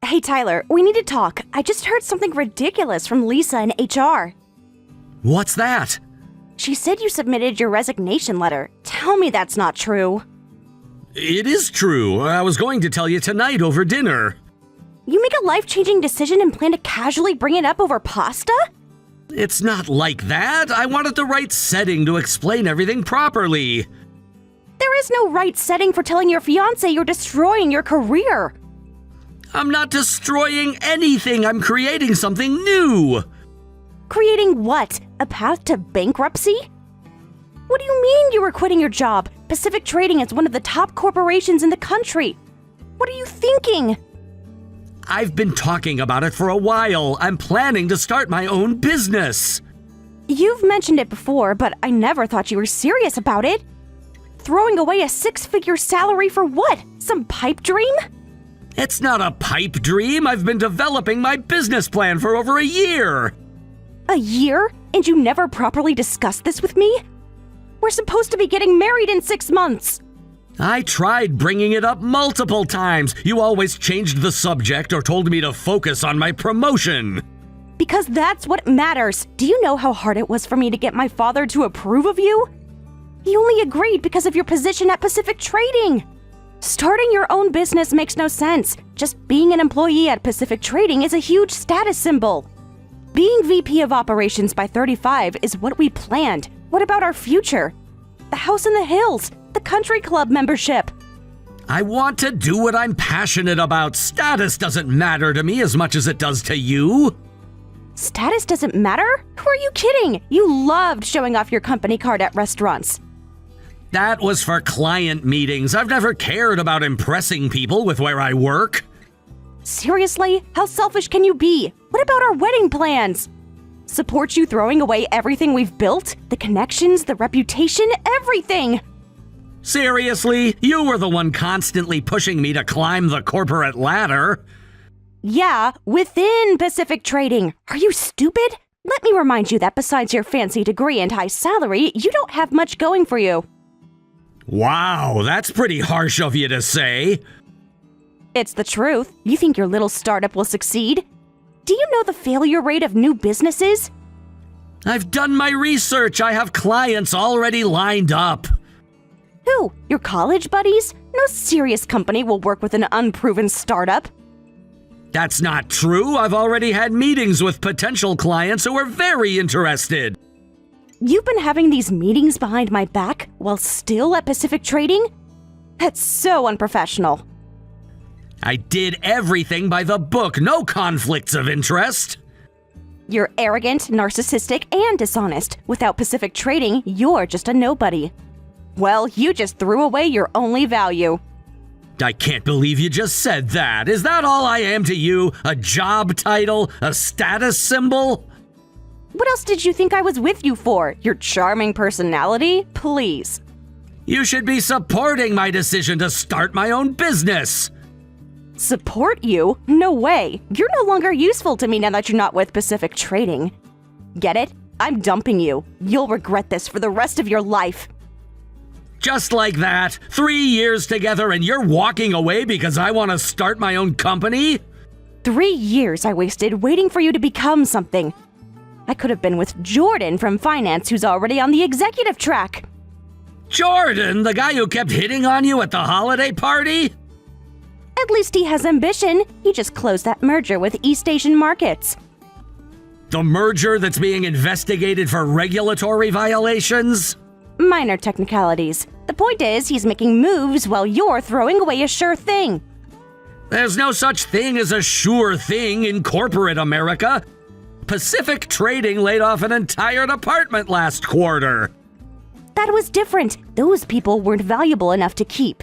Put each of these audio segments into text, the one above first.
Hey Tyler, we need to talk. I just heard something ridiculous from Lisa in HR. What's that? She said you submitted your resignation letter. Tell me that's not true. It is true. I was going to tell you tonight over dinner. You make a life-changing decision and plan to casually bring it up over pasta? It's not like that. I wanted the right setting to explain everything properly. There is no right setting for telling your fiancé you're destroying your career. I'm not destroying anything. I'm creating something new. Creating what? A path to bankruptcy? What do you mean you were quitting your job? Pacific Trading is one of the top corporations in the country. What are you thinking? I've been talking about it for a while. I'm planning to start my own business. You've mentioned it before, but I never thought you were serious about it. Throwing away a six-figure salary for what? Some pipe dream? It's not a pipe dream. I've been developing my business plan for over a year. A year? And you never properly discussed this with me? We're supposed to be getting married in 6 months. I tried bringing it up multiple times. You always changed the subject or told me to focus on my promotion. Because that's what matters. Do you know how hard it was for me to get my father to approve of you? He only agreed because of your position at Pacific Trading. Starting your own business makes no sense. Just being an employee at Pacific Trading is a huge status symbol. Being VP of Operations by 35 is what we planned. What about our future? The house in the hills, the country club membership. I want to do what I'm passionate about. Status doesn't matter to me as much as it does to you. Status doesn't matter? Who are you kidding? You loved showing off your company card at restaurants. That was for client meetings. I've never cared about impressing people with where I work. Seriously? How selfish can you be? What about our wedding plans? Support you throwing away everything we've built? The connections, the reputation, everything! Seriously? You were the one constantly pushing me to climb the corporate ladder. Yeah, within Pacific Trading. Are you stupid? Let me remind you that besides your fancy degree and high salary, you don't have much going for you. Wow, that's pretty harsh of you to say. It's the truth. You think your little startup will succeed? Do you know the failure rate of new businesses? I've done my research. I have clients already lined up. Who? Your college buddies? No serious company will work with an unproven startup. That's not true. I've already had meetings with potential clients who are very interested. You've been having these meetings behind my back while still at Pacific Trading? That's so unprofessional. I did everything by the book. No conflicts of interest. You're arrogant, narcissistic, and dishonest. Without Pacific Trading, you're just a nobody. Well, you just threw away your only value. I can't believe you just said that. Is that all I am to you? A job title? A status symbol? What else did you think I was with you for? Your charming personality? Please. You should be supporting my decision to start my own business. Support you? No way. You're no longer useful to me now that you're not with Pacific Trading. Get it? I'm dumping you. You'll regret this for the rest of your life. Just like that? 3 years together and you're walking away because I want to start my own company? 3 years I wasted waiting for you to become something. I could have been with Jordan from finance who's already on the executive track. Jordan, the guy who kept hitting on you at the holiday party? At least he has ambition. He just closed that merger with East Asian Markets. The merger that's being investigated for regulatory violations? Minor technicalities. The point is, he's making moves while you're throwing away a sure thing. There's no such thing as a sure thing in corporate America. Pacific Trading laid off an entire department last quarter. That was different. Those people weren't valuable enough to keep.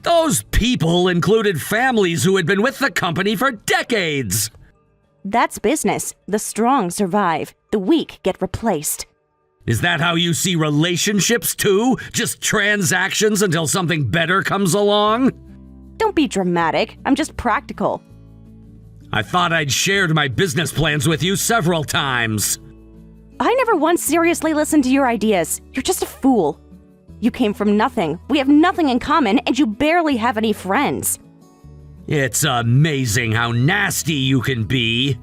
Those people included families who had been with the company for decades. That's business. The strong survive. The weak get replaced. Is that how you see relationships too? Just transactions until something better comes along? Don't be dramatic. I'm just practical. I thought I'd shared my business plans with you several times. I never once seriously listened to your ideas. You're just a fool. You came from nothing. We have nothing in common, and you barely have any friends. It's amazing how nasty you can be.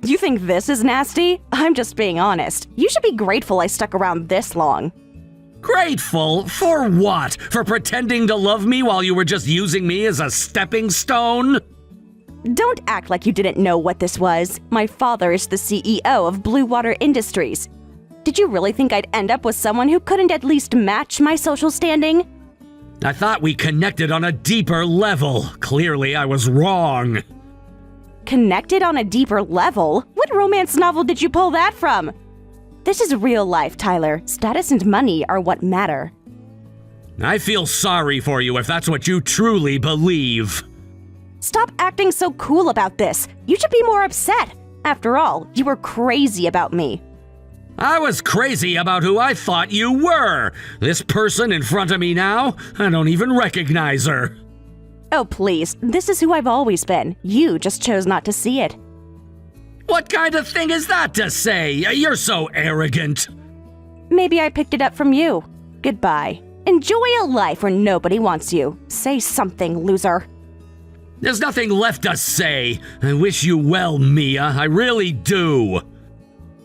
You think this is nasty? I'm just being honest. You should be grateful I stuck around this long. Grateful? For what? For pretending to love me while you were just using me as a stepping stone? Don't act like you didn't know what this was. My father is the CEO of Blue Water Industries. Did you really think I'd end up with someone who couldn't at least match my social standing? I thought we connected on a deeper level. Clearly, I was wrong. Connected on a deeper level? What romance novel did you pull that from? This is real life, Tyler. Status and money are what matter. I feel sorry for you if that's what you truly believe. Stop acting so cool about this. You should be more upset. After all, you were crazy about me. I was crazy about who I thought you were. This person in front of me now, I don't even recognize her. Oh, please. This is who I've always been. You just chose not to see it. What kind of thing is that to say? You're so arrogant. Maybe I picked it up from you. Goodbye. Enjoy a life where nobody wants you. Say something, loser. There's nothing left to say. I wish you well, Mia. I really do.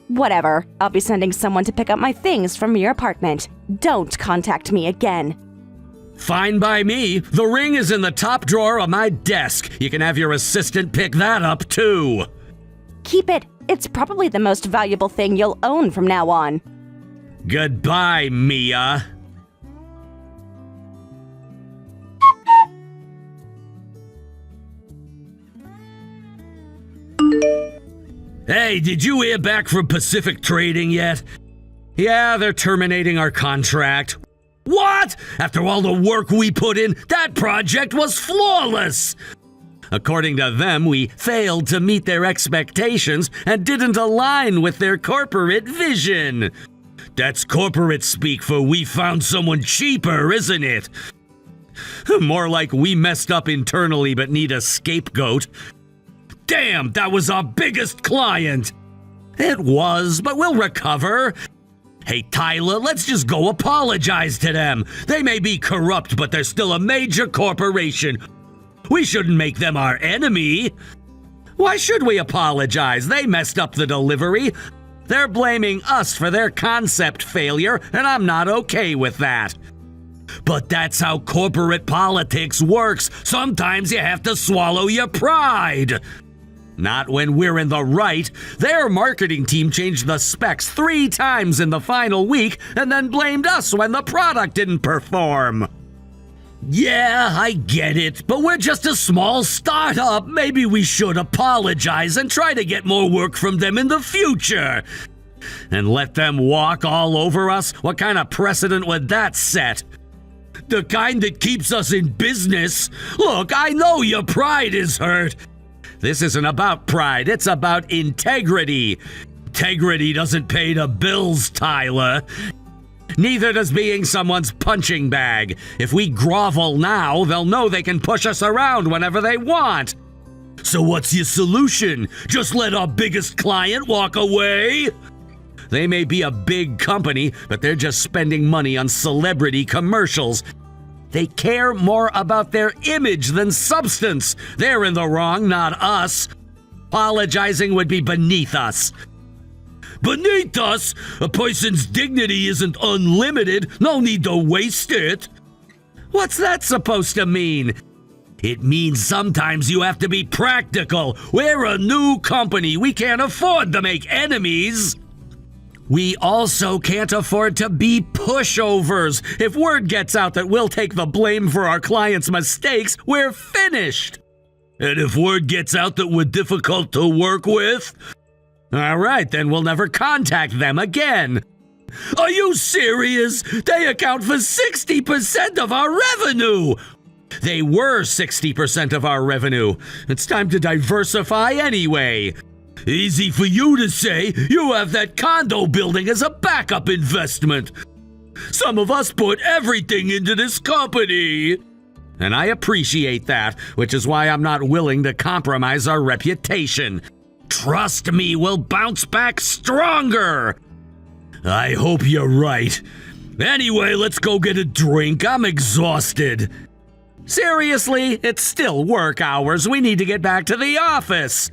Whatever. I'll be sending someone to pick up my things from your apartment. Don't contact me again. Fine by me. The ring is in the top drawer of my desk. You can have your assistant pick that up, too. Keep it. It's probably the most valuable thing you'll own from now on. Goodbye, Mia. Hey, did you hear back from Pacific Trading yet? Yeah, they're terminating our contract. What? After all the work we put in, that project was flawless! According to them, we failed to meet their expectations and didn't align with their corporate vision. That's corporate speak for we found someone cheaper, isn't it? More like we messed up internally but need a scapegoat. Damn, that was our biggest client! It was, but we'll recover. Hey, Tyler, let's just go apologize to them. They may be corrupt, but they're still a major corporation. We shouldn't make them our enemy. Why should we apologize? They messed up the delivery. They're blaming us for their concept failure, and I'm not okay with that. But that's how corporate politics works. Sometimes you have to swallow your pride. Not when we're in the right. Their marketing team changed the specs 3 times in the final week and then blamed us when the product didn't perform. Yeah, I get it, but we're just a small startup. Maybe we should apologize and try to get more work from them in the future. And let them walk all over us? What kind of precedent would that set? The kind that keeps us in business. Look, I know your pride is hurt. This isn't about pride, it's about integrity. Integrity doesn't pay the bills, Tyler. Neither does being someone's punching bag. If we grovel now, they'll know they can push us around whenever they want. So what's your solution? Just let our biggest client walk away? They may be a big company, but they're just spending money on celebrity commercials. They care more about their image than substance. They're in the wrong, not us. Apologizing would be beneath us. Beneath us? A person's dignity isn't unlimited. No need to waste it. What's that supposed to mean? It means sometimes you have to be practical. We're a new company. We can't afford to make enemies. We also can't afford to be pushovers. If word gets out that we'll take the blame for our clients' mistakes, we're finished. And if word gets out that we're difficult to work with? All right, then we'll never contact them again. Are you serious? They account for 60% of our revenue. They were 60% of our revenue. It's time to diversify anyway. Easy for you to say. You have that condo building as a backup investment. Some of us put everything into this company. And I appreciate that, which is why I'm not willing to compromise our reputation. Trust me, we'll bounce back stronger. I hope you're right. Anyway, let's go get a drink. I'm exhausted. Seriously, it's still work hours. We need to get back to the office.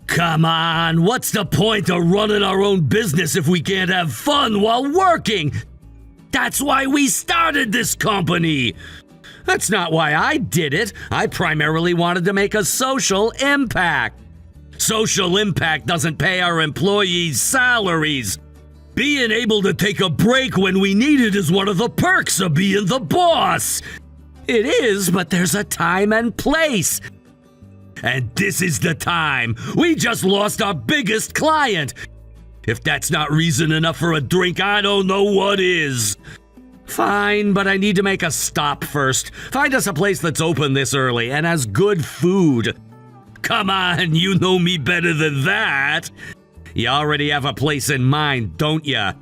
Come on, what's the point of running our own business if we can't have fun while working? That's why we started this company. That's not why I did it. I primarily wanted to make a social impact. Social impact doesn't pay our employees' salaries. Being able to take a break when we need it is one of the perks of being the boss. It is, but there's a time and place. And this is the time. We just lost our biggest client. If that's not reason enough for a drink, I don't know what is. Fine, but I need to make a stop first. Find us a place that's open this early and has good food. Come on, you know me better than that. You already have a place in mind, don't ya?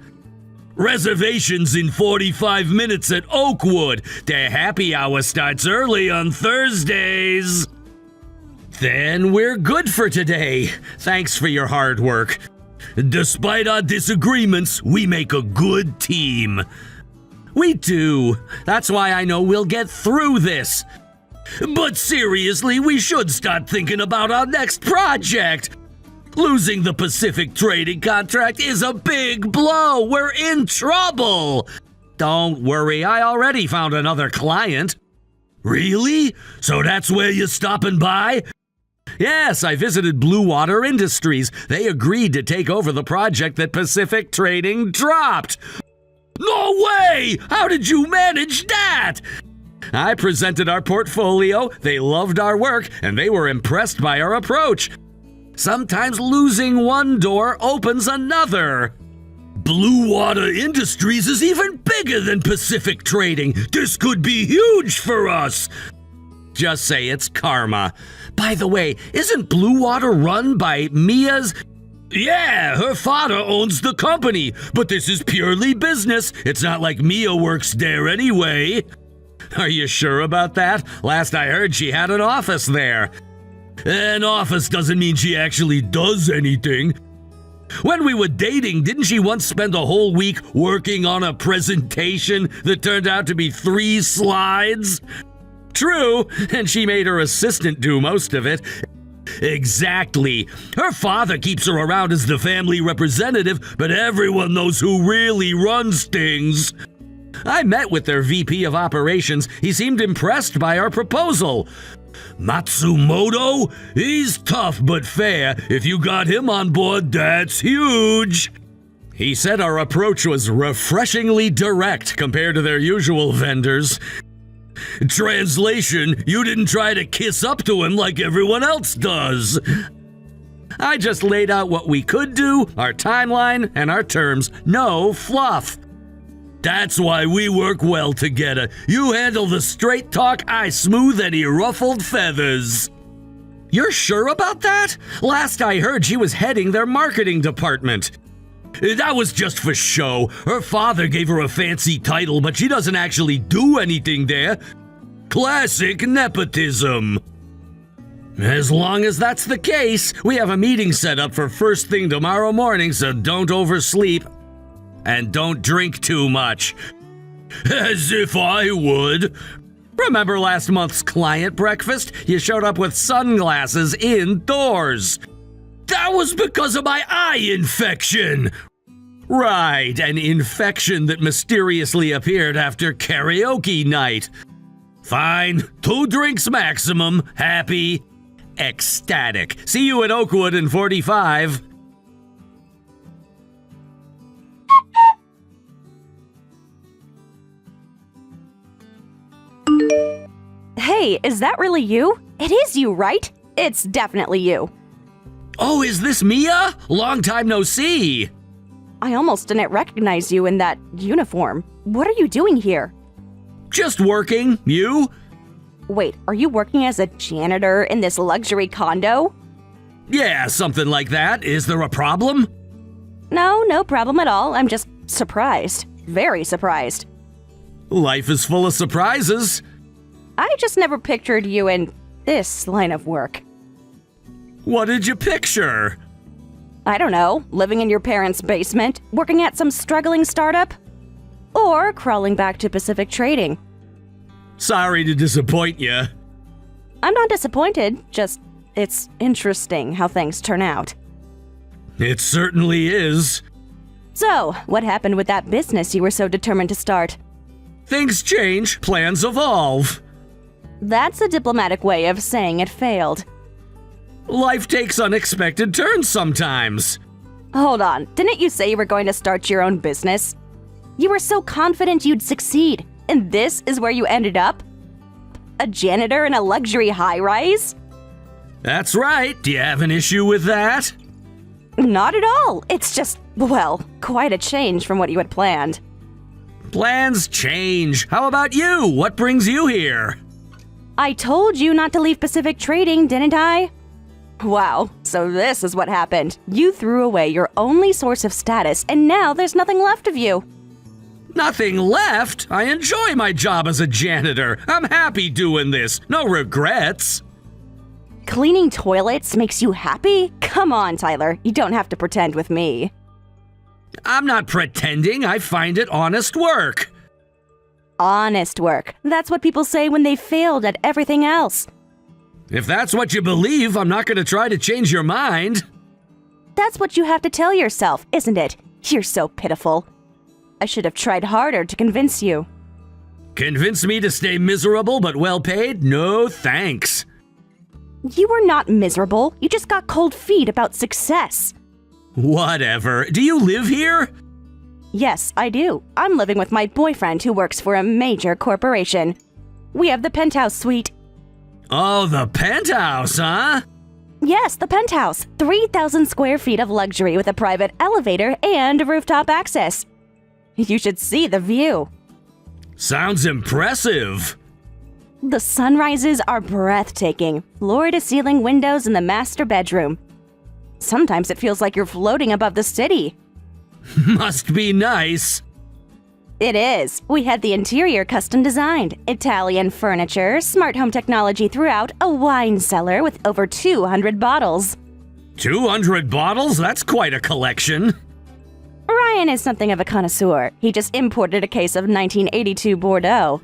Reservations in 45 minutes at Oakwood. Their happy hour starts early on Thursdays. Then we're good for today. Thanks for your hard work. Despite our disagreements, we make a good team. We do. That's why I know we'll get through this. But seriously, we should start thinking about our next project. Losing the Pacific trading contract is a big blow. We're in trouble. Don't worry, I already found another client. Really? So that's where you're stopping by? Yes, I visited Blue Water Industries. They agreed to take over the project that Pacific Trading dropped. No way! How did you manage that? I presented our portfolio, they loved our work, and they were impressed by our approach. Sometimes losing one door opens another. Blue Water Industries is even bigger than Pacific Trading. This could be huge for us. Just say it's karma. By the way, isn't Blue Water run by Mia's? Yeah, her father owns the company, but this is purely business. It's not like Mia works there anyway. Are you sure about that? Last I heard, she had an office there. An office doesn't mean she actually does anything. When we were dating, didn't she once spend a whole week working on a presentation that turned out to be 3 slides? True, and she made her assistant do most of it. Exactly. Her father keeps her around as the family representative, but everyone knows who really runs things. I met with their VP of operations. He seemed impressed by our proposal. Matsumoto? He's tough but fair. If you got him on board, that's huge. He said our approach was refreshingly direct compared to their usual vendors. Translation, you didn't try to kiss up to him like everyone else does. I just laid out what we could do, our timeline, and our terms. No fluff. That's why we work well together. You handle the straight talk, I smooth any ruffled feathers. You're sure about that? Last I heard, she was heading their marketing department. That was just for show. Her father gave her a fancy title, but she doesn't actually do anything there. Classic nepotism. As long as that's the case, we have a meeting set up for first thing tomorrow morning, so don't oversleep. And don't drink too much. As if I would. Remember last month's client breakfast? You showed up with sunglasses indoors. That was because of my eye infection. Right, an infection that mysteriously appeared after karaoke night. Fine, 2 drinks maximum, happy, ecstatic. See you at Oakwood in 45. Hey, is that really you? It is you, right? It's definitely you. Oh, is this Mia? Long time no see. I almost didn't recognize you in that uniform. What are you doing here? Just working. You? Wait, are you working as a janitor in this luxury condo? Yeah, something like that. Is there a problem? No problem at all. I'm just surprised. Very surprised. Life is full of surprises. I just never pictured you in this line of work. What did you picture? I don't know, living in your parents' basement, working at some struggling startup? Or crawling back to Pacific Trading. Sorry to disappoint you. I'm not disappointed, just it's interesting how things turn out. It certainly is. So, what happened with that business you were so determined to start? Things change, plans evolve. That's a diplomatic way of saying it failed. Life takes unexpected turns sometimes. Hold on, didn't you say you were going to start your own business? You were so confident you'd succeed, and this is where you ended up? A janitor in a luxury high-rise? That's right. Do you have an issue with that? Not at all. It's just, well, quite a change from what you had planned. Plans change. How about you? What brings you here? I told you not to leave Pacific Trading, didn't I? Wow, so this is what happened. You threw away your only source of status, and now there's nothing left of you. Nothing left? I enjoy my job as a janitor. I'm happy doing this. No regrets. Cleaning toilets makes you happy? Come on, Tyler. You don't have to pretend with me. I'm not pretending. I find it honest work. Honest work. That's what people say when they failed at everything else. If that's what you believe, I'm not going to try to change your mind. That's what you have to tell yourself, isn't it? You're so pitiful. I should have tried harder to convince you. Convince me to stay miserable but well paid? No thanks. You were not miserable. You just got cold feet about success. Whatever. Do you live here? Yes, I do. I'm living with my boyfriend who works for a major corporation. We have the penthouse suite. Oh, the penthouse, huh? Yes, the penthouse. 3,000 square feet of luxury with a private elevator and rooftop access. You should see the view. Sounds impressive. The sunrises are breathtaking. Floor-to-ceiling windows in the master bedroom. Sometimes it feels like you're floating above the city. Must be nice. It is. We had the interior custom designed. Italian furniture, smart home technology throughout, a wine cellar with over 200 bottles. 200 bottles? That's quite a collection. Ryan is something of a connoisseur. He just imported a case of 1982 Bordeaux.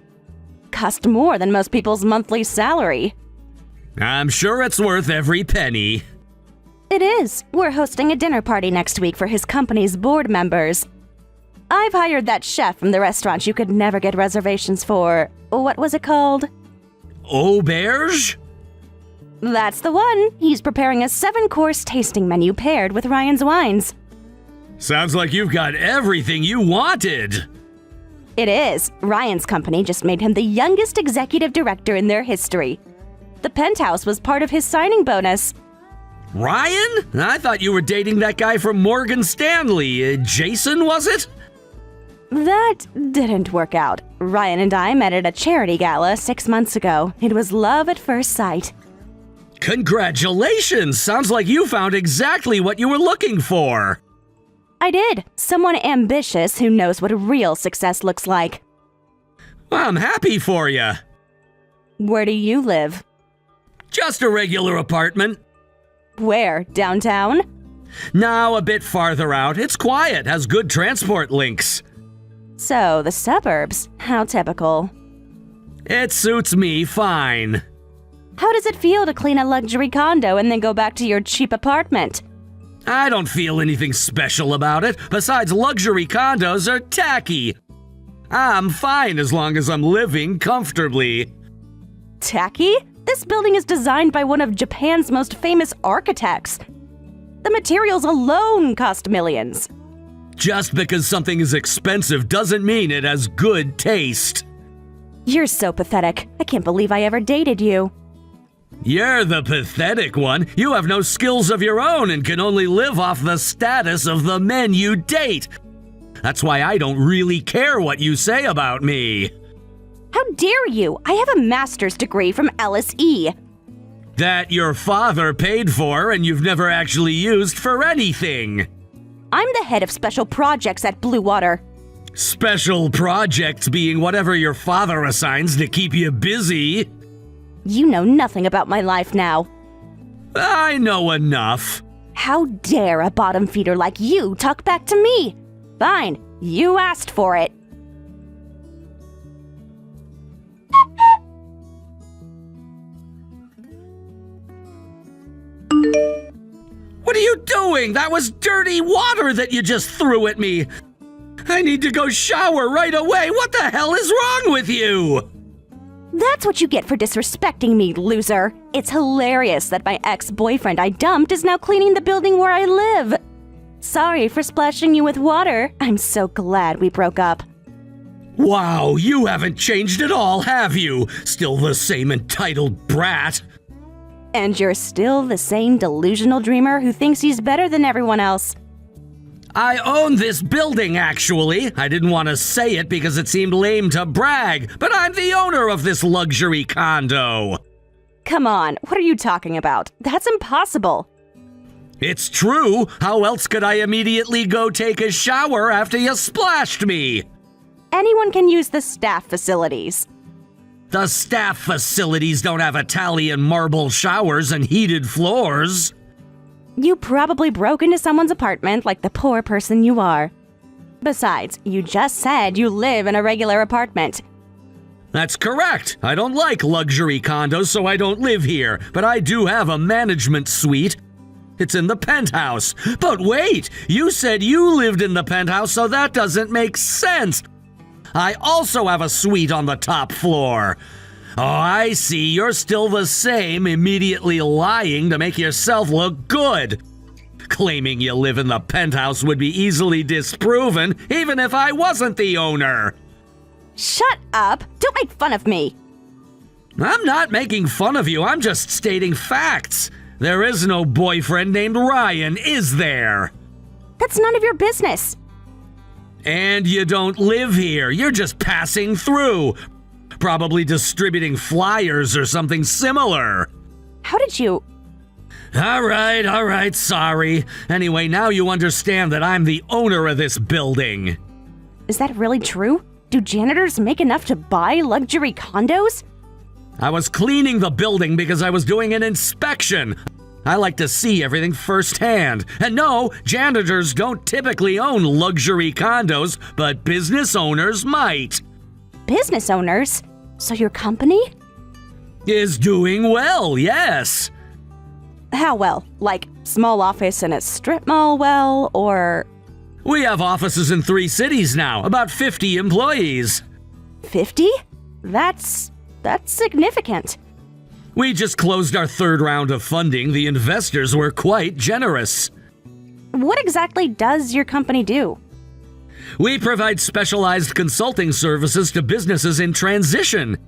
Cost more than most people's monthly salary. I'm sure it's worth every penny. It is. We're hosting a dinner party next week for his company's board members. I've hired that chef from the restaurant you could never get reservations for. What was it called? Auberge? That's the one. He's preparing a 7-course tasting menu paired with Ryan's wines. Sounds like you've got everything you wanted. It is. Ryan's company just made him the youngest executive director in their history. The penthouse was part of his signing bonus. Ryan? I thought you were dating that guy from Morgan Stanley. Jason, was it? That didn't work out. Ryan and I met at a charity gala 6 months ago. It was love at first sight. Congratulations! Sounds like you found exactly what you were looking for. I did. Someone ambitious who knows what real success looks like. Well, I'm happy for you. Where do you live? Just a regular apartment. Where? Downtown? Now a bit farther out. It's quiet, has good transport links. So, the suburbs. How typical. It suits me fine. How does it feel to clean a luxury condo and then go back to your cheap apartment? I don't feel anything special about it. Besides, luxury condos are tacky. I'm fine as long as I'm living comfortably. Tacky? This building is designed by one of Japan's most famous architects. The materials alone cost millions. Just because something is expensive doesn't mean it has good taste. You're so pathetic. I can't believe I ever dated you. You're the pathetic one. You have no skills of your own and can only live off the status of the men you date. That's why I don't really care what you say about me. How dare you? I have a master's degree from LSE. That your father paid for and you've never actually used for anything. I'm the head of special projects at Blue Water. Special projects being whatever your father assigns to keep you busy. You know nothing about my life now. I know enough. How dare a bottom feeder like you talk back to me? Fine, you asked for it. are you doing? That was dirty water that you just threw at me. I need to go shower right away. What the hell is wrong with you? That's what you get for disrespecting me, loser. It's hilarious that my ex-boyfriend I dumped is now cleaning the building where I live. Sorry for splashing you with water. I'm so glad we broke up. Wow, you haven't changed at all, have you? Still the same entitled brat. And you're still the same delusional dreamer who thinks he's better than everyone else. I own this building, actually. I didn't want to say it because it seemed lame to brag, but I'm the owner of this luxury condo. Come on, what are you talking about? That's impossible. It's true. How else could I immediately go take a shower after you splashed me? Anyone can use the staff facilities. The staff facilities don't have Italian marble showers and heated floors. You probably broke into someone's apartment like the poor person you are. Besides, you just said you live in a regular apartment. That's correct. I don't like luxury condos, so I don't live here. But I do have a management suite. It's in the penthouse. But wait, you said you lived in the penthouse, so that doesn't make sense. I also have a suite on the top floor. Oh, I see. You're still the same, immediately lying to make yourself look good. Claiming you live in the penthouse would be easily disproven, even if I wasn't the owner. Shut up! Don't make fun of me! I'm not making fun of you. I'm just stating facts. There is no boyfriend named Ryan, is there? That's none of your business. And you don't live here. You're just passing through. Probably distributing flyers or something similar. How did you... All right, sorry. Anyway, now you understand that I'm the owner of this building. Is that really true? Do janitors make enough to buy luxury condos? I was cleaning the building because I was doing an inspection. I like to see everything firsthand. And no, janitors don't typically own luxury condos, but business owners might. Business owners? So your company? Is doing well, yes. How well? Like small office in a strip mall well, or... We have offices in 3 cities now, about 50 employees. 50? That's significant. We just closed our 3rd round of funding. The investors were quite generous. What exactly does your company do? We provide specialized consulting services to businesses in transition.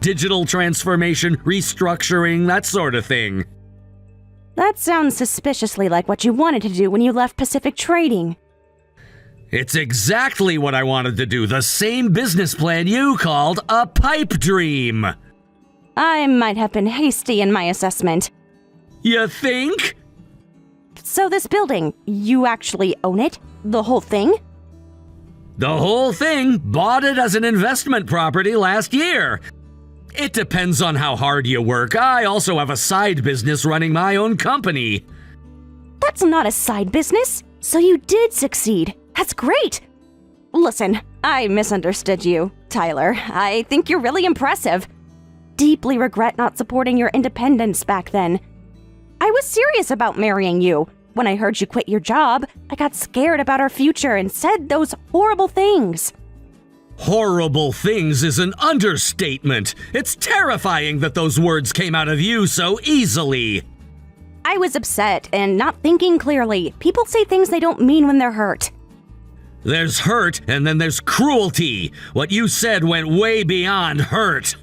Digital transformation, restructuring, that sort of thing. That sounds suspiciously like what you wanted to do when you left Pacific Trading. It's exactly what I wanted to do. The same business plan you called a pipe dream. I might have been hasty in my assessment. You think? So this building, you actually own it? The whole thing? The whole thing. Bought it as an investment property last year. It depends on how hard you work. I also have a side business running my own company. That's not a side business. So you did succeed. That's great. Listen, I misunderstood you, Tyler. I think you're really impressive. Deeply regret not supporting your independence back then. I was serious about marrying you. When I heard you quit your job, I got scared about our future and said those horrible things. Horrible things is an understatement. It's terrifying that those words came out of you so easily. I was upset and not thinking clearly. People say things they don't mean when they're hurt. There's hurt, and then there's cruelty. What you said went way beyond hurt.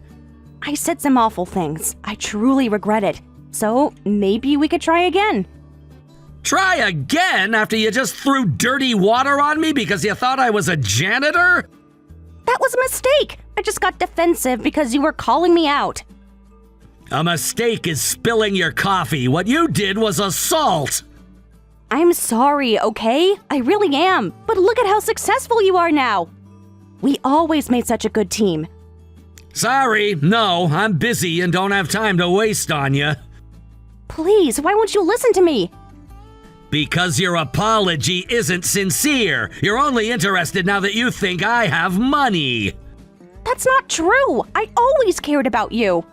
I said some awful things. I truly regret it. So maybe we could try again. Try again after you just threw dirty water on me because you thought I was a janitor? That was a mistake. I just got defensive because you were calling me out. A mistake is spilling your coffee. What you did was assault. I'm sorry, okay? I really am. But look at how successful you are now. We always made such a good team. Sorry, no, I'm busy and don't have time to waste on you. Please, why won't you listen to me? Because your apology isn't sincere. You're only interested now that you think I have money. That's not true. I always cared about you.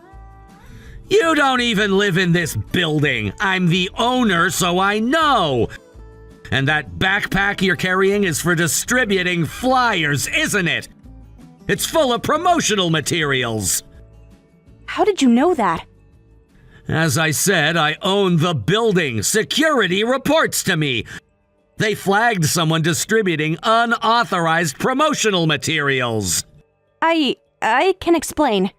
You don't even live in this building. I'm the owner, so I know. And that backpack you're carrying is for distributing flyers, isn't it? It's full of promotional materials. How did you know that? As I said, I own the building. Security reports to me. They flagged someone distributing unauthorized promotional materials. I can explain.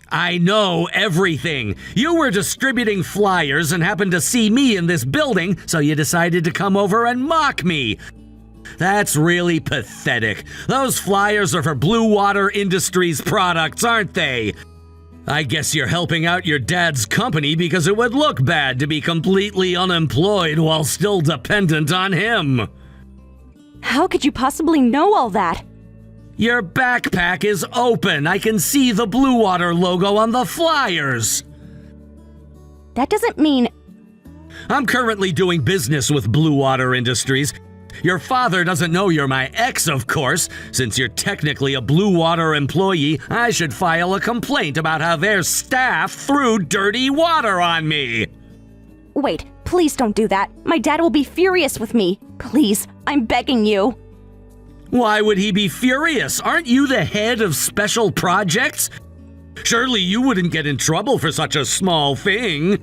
I know everything. You were distributing flyers and happened to see me in this building, so you decided to come over and mock me. That's really pathetic. Those flyers are for Blue Water Industries products, aren't they? I guess you're helping out your dad's company because it would look bad to be completely unemployed while still dependent on him. How could you possibly know all that? Your backpack is open. I can see the Blue Water logo on the flyers. That doesn't mean... I'm currently doing business with Blue Water Industries. Your father doesn't know you're my ex, of course. Since you're technically a Blue Water employee, I should file a complaint about how their staff threw dirty water on me. Wait, please don't do that. My dad will be furious with me. Please, I'm begging you. Why would he be furious? Aren't you the head of special projects? Surely you wouldn't get in trouble for such a small thing.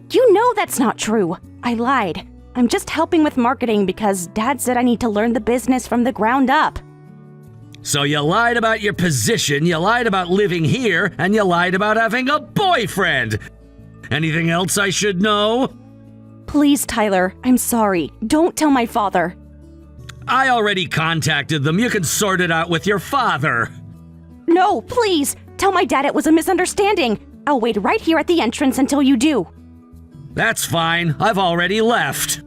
You know that's not true. I lied. I'm just helping with marketing because Dad said I need to learn the business from the ground up. So you lied about your position, you lied about living here, and you lied about having a boyfriend. Anything else I should know? Please, Tyler, I'm sorry. Don't tell my father. I already contacted them. You can sort it out with your father. No, please. Tell my dad it was a misunderstanding. I'll wait right here at the entrance until you do. That's fine. I've already left.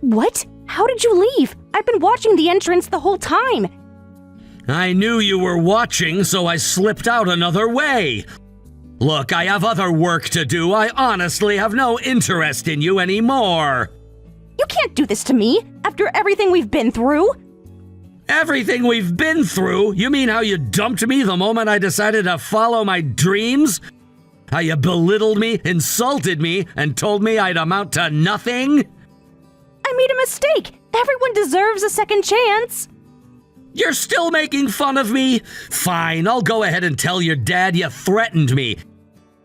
What? How did you leave? I've been watching the entrance the whole time. I knew you were watching, so I slipped out another way. Look, I have other work to do. I honestly have no interest in you anymore. You can't do this to me after everything we've been through. Everything we've been through? You mean how you dumped me the moment I decided to follow my dreams? How you belittled me, insulted me, and told me I'd amount to nothing? I made a mistake. Everyone deserves a second chance. You're still making fun of me? Fine, I'll go ahead and tell your dad you threatened me.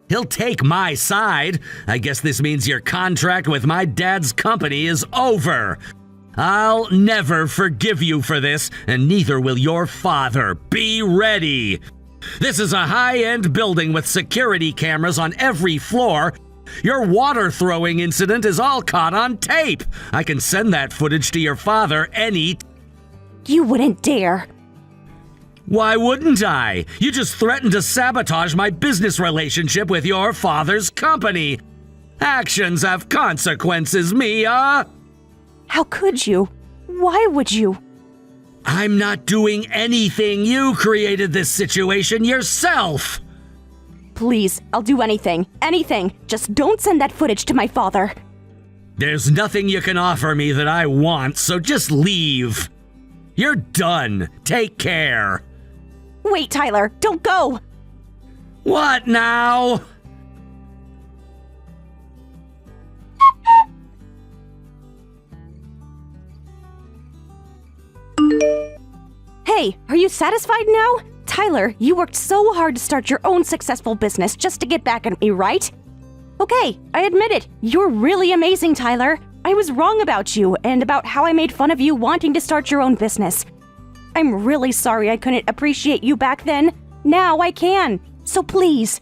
He'll take my side. I guess this means your contract with my dad's company is over. I'll never forgive you for this, and neither will your father. Be ready. This is a high-end building with security cameras on every floor. Your water throwing incident is all caught on tape. I can send that footage to your father any... You wouldn't dare. Why wouldn't I? You just threatened to sabotage my business relationship with your father's company. Actions have consequences, Mia. How could you? Why would you? I'm not doing anything. You created this situation yourself. Please, I'll do anything. Anything. Just don't send that footage to my father. There's nothing you can offer me that I want, so just leave. You're done. Take care. Wait, Tyler, don't go! What now? Hey, are you satisfied now? Tyler, you worked so hard to start your own successful business just to get back at me, right? Okay, I admit it. You're really amazing, Tyler. I was wrong about you and about how I made fun of you wanting to start your own business. I'm really sorry I couldn't appreciate you back then. Now I can. So please.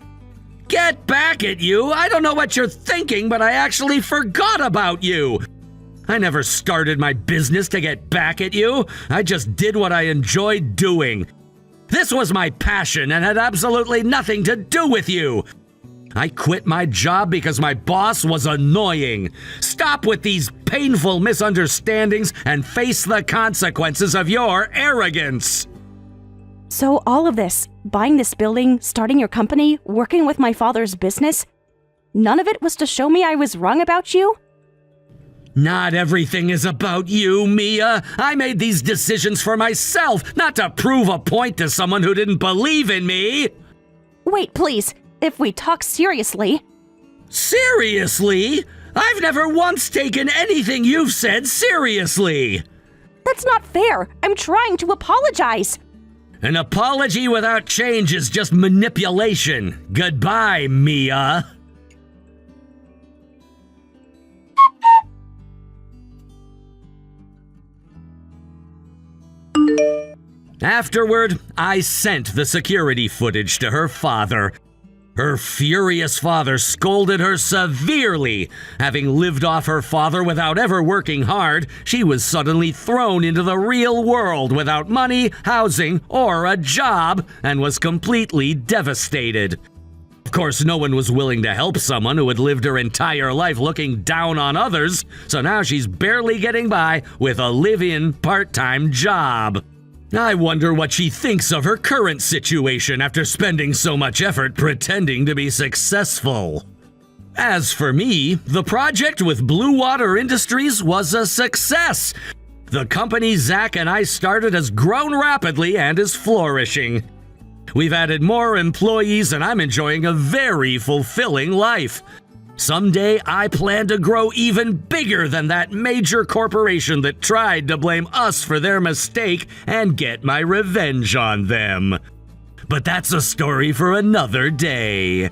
Get back at you? I don't know what you're thinking, but I actually forgot about you. I never started my business to get back at you. I just did what I enjoyed doing. This was my passion and had absolutely nothing to do with you. I quit my job because my boss was annoying. Stop with these painful misunderstandings and face the consequences of your arrogance. So all of this, buying this building, starting your company, working with my father's business, none of it was to show me I was wrong about you? Not everything is about you, Mia. I made these decisions for myself, not to prove a point to someone who didn't believe in me. Wait, please. if we talk seriously. Seriously? I've never once taken anything you've said seriously. That's not fair. I'm trying to apologize. An apology without change is just manipulation. Goodbye, Mia. Afterward, I sent the security footage to her father. Her furious father scolded her severely. Having lived off her father without ever working hard, she was suddenly thrown into the real world without money, housing, or a job, and was completely devastated. Of course, no one was willing to help someone who had lived her entire life looking down on others, so now she's barely getting by with a live-in part-time job. I wonder what she thinks of her current situation after spending so much effort pretending to be successful. As for me, the project with Blue Water Industries was a success. The company Zach and I started has grown rapidly and is flourishing. We've added more employees and I'm enjoying a very fulfilling life. Someday, I plan to grow even bigger than that major corporation that tried to blame us for their mistake and get my revenge on them. But that's a story for another day.